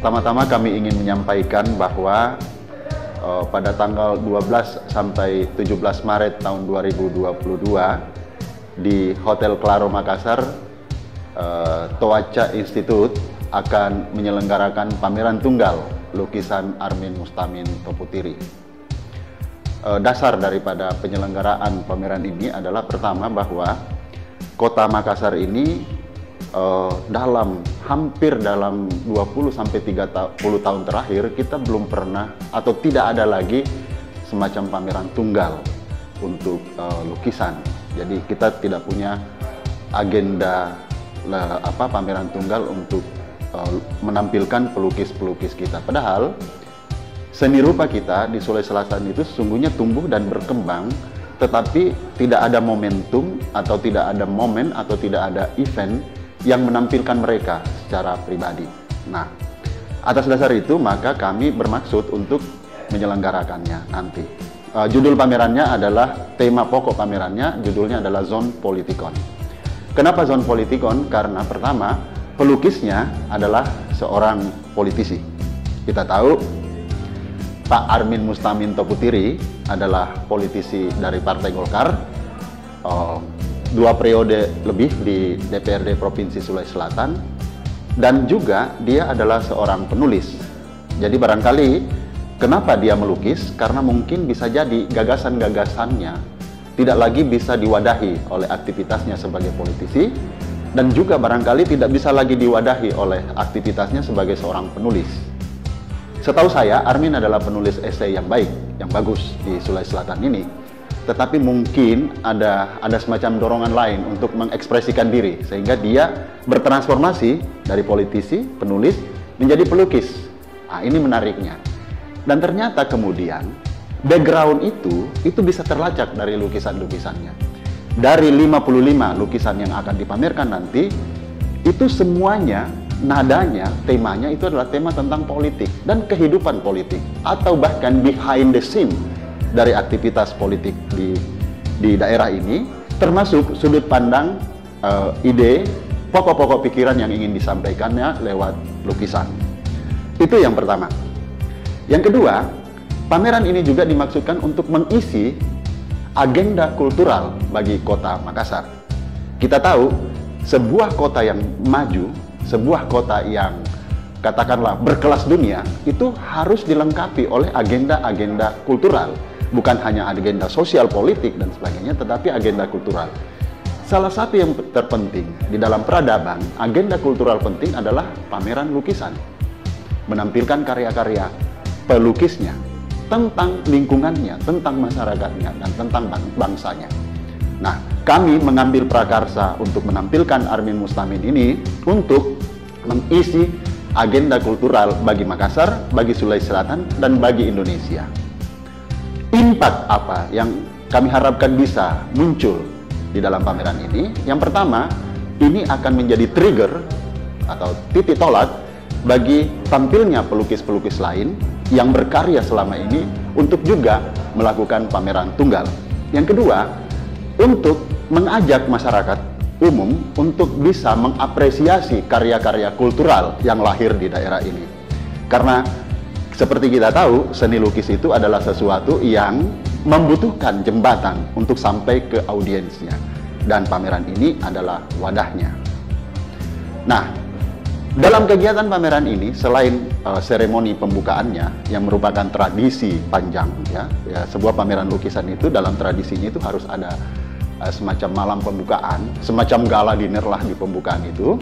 Pertama-tama kami ingin menyampaikan bahwa pada tanggal 12 sampai 17 Maret tahun 2022 di Hotel Claro Makassar, Toaca Institute akan menyelenggarakan pameran tunggal lukisan Armin Mustamin Toputiri. Dasar daripada penyelenggaraan pameran ini adalah pertama bahwa Kota Makassar ini hampir dalam 20 sampai 30 tahun terakhir kita belum pernah atau tidak ada lagi semacam pameran tunggal untuk lukisan. Jadi kita tidak punya agenda pameran tunggal untuk menampilkan pelukis-pelukis kita. Padahal seni rupa kita di Sulawesi Selatan itu sesungguhnya tumbuh dan berkembang, tetapi tidak ada momentum atau tidak ada momen atau tidak ada event yang menampilkan mereka secara pribadi. Nah, atas dasar itu maka kami bermaksud untuk menyelenggarakannya nanti. Judul pamerannya adalah, tema pokok pamerannya judulnya adalah Zone Politikon. Kenapa Zone Politikon? Karena pertama, pelukisnya adalah seorang politisi. Kita tahu Pak Armin Mustamin Toputiri adalah politisi dari Partai Golkar, 2 periode lebih di DPRD Provinsi Sulawesi Selatan, dan juga dia adalah seorang penulis. Jadi barangkali kenapa dia melukis? Karena mungkin bisa jadi gagasan-gagasannya tidak lagi bisa diwadahi oleh aktivitasnya sebagai politisi, dan juga barangkali tidak bisa lagi diwadahi oleh aktivitasnya sebagai seorang penulis. Setahu saya, Armin adalah penulis esai yang baik, yang bagus di Sulawesi Selatan ini. Tetapi mungkin ada semacam dorongan lain untuk mengekspresikan diri, sehingga dia bertransformasi dari politisi, penulis, menjadi pelukis. Nah, ini menariknya. Dan ternyata kemudian, background itu bisa terlacak dari lukisan-lukisannya. Dari 55 lukisan yang akan dipamerkan nanti, itu semuanya nadanya, temanya itu adalah tema tentang politik dan kehidupan politik, atau bahkan behind the scene dari aktivitas politik di daerah ini, termasuk sudut pandang, ide, pokok-pokok pikiran yang ingin disampaikannya lewat lukisan. Itu yang pertama. Yang kedua, pameran ini juga dimaksudkan untuk mengisi agenda kultural bagi Kota Makassar. Kita tahu, sebuah kota yang maju, sebuah kota yang katakanlah berkelas dunia, itu harus dilengkapi oleh agenda-agenda kultural. Bukan hanya agenda sosial, politik, dan sebagainya, tetapi agenda kultural. Salah satu yang terpenting di dalam peradaban, agenda kultural penting adalah pameran lukisan. Menampilkan karya-karya pelukisnya tentang lingkungannya, tentang masyarakatnya, dan tentang bangsanya. Nah, kami mengambil prakarsa untuk menampilkan Armin Mustamin ini untuk mengisi agenda kultural bagi Makassar, bagi Sulawesi Selatan, dan bagi Indonesia. Impact apa yang kami harapkan bisa muncul di dalam pameran ini? Yang pertama, ini akan menjadi trigger atau titik tolak bagi tampilnya pelukis-pelukis lain yang berkarya selama ini untuk juga melakukan pameran tunggal. Yang kedua, untuk mengajak masyarakat umum untuk bisa mengapresiasi karya-karya kultural yang lahir di daerah ini. Karena seperti kita tahu, seni lukis itu adalah sesuatu yang membutuhkan jembatan untuk sampai ke audiensnya. Dan pameran ini adalah wadahnya. Nah, dalam kegiatan pameran ini, selain seremoni pembukaannya yang merupakan tradisi panjang, ya, sebuah pameran lukisan itu dalam tradisinya itu harus ada semacam malam pembukaan, semacam gala dinner lah di pembukaan itu.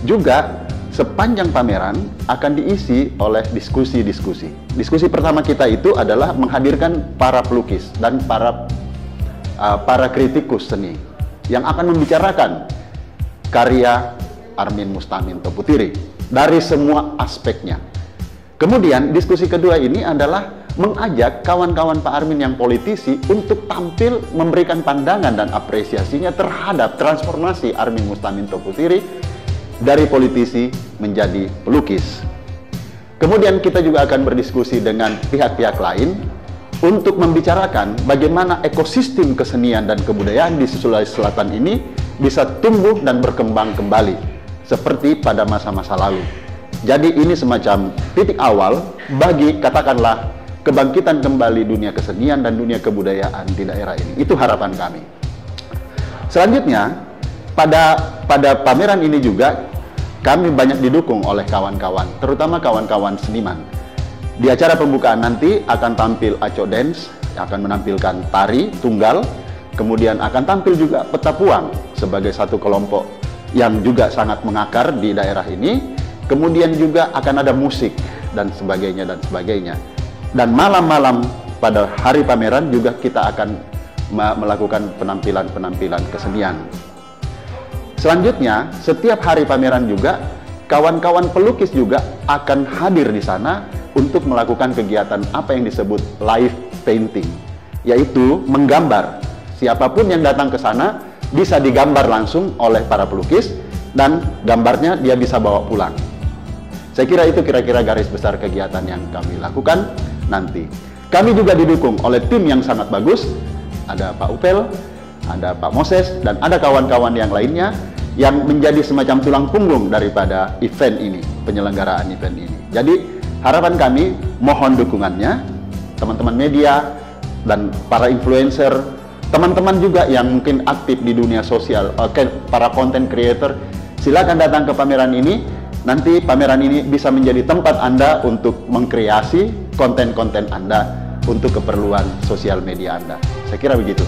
Juga sepanjang pameran akan diisi oleh diskusi-diskusi. Diskusi pertama kita itu adalah menghadirkan para pelukis dan para kritikus seni yang akan membicarakan karya Armin Mustamin Toputiri dari semua aspeknya. Kemudian diskusi kedua ini adalah mengajak kawan-kawan Pak Armin yang politisi untuk tampil memberikan pandangan dan apresiasinya terhadap transformasi Armin Mustamin Toputiri dari politisi menjadi pelukis. Kemudian kita juga akan berdiskusi dengan pihak-pihak lain untuk membicarakan bagaimana ekosistem kesenian dan kebudayaan di Sulawesi Selatan ini bisa tumbuh dan berkembang kembali seperti pada masa-masa lalu. Jadi ini semacam titik awal bagi katakanlah kebangkitan kembali dunia kesenian dan dunia kebudayaan di daerah ini. Itu harapan kami. Selanjutnya, pada pameran ini juga kami banyak didukung oleh kawan-kawan, terutama kawan-kawan seniman. Di acara pembukaan nanti akan tampil Aco Dance, yang akan menampilkan tari tunggal, kemudian akan tampil juga Petapuang sebagai satu kelompok yang juga sangat mengakar di daerah ini. Kemudian juga akan ada musik dan sebagainya dan sebagainya. Dan malam-malam pada hari pameran juga kita akan melakukan penampilan-penampilan kesenian. Selanjutnya, setiap hari pameran juga kawan-kawan pelukis juga akan hadir di sana untuk melakukan kegiatan apa yang disebut live painting, yaitu menggambar. Siapapun yang datang ke sana bisa digambar langsung oleh para pelukis dan gambarnya dia bisa bawa pulang. Saya kira itu kira-kira garis besar kegiatan yang kami lakukan nanti. Kami juga didukung oleh tim yang sangat bagus. Ada Pak Upel, ada Pak Moses, dan ada kawan-kawan yang lainnya yang menjadi semacam tulang punggung daripada event ini, penyelenggaraan event ini. Jadi harapan kami, mohon dukungannya, teman-teman media dan para influencer, teman-teman juga yang mungkin aktif di dunia sosial, para content creator, silakan datang ke pameran ini. Nanti pameran ini bisa menjadi tempat Anda untuk mengkreasi konten-konten Anda untuk keperluan sosial media Anda. Saya kira begitu.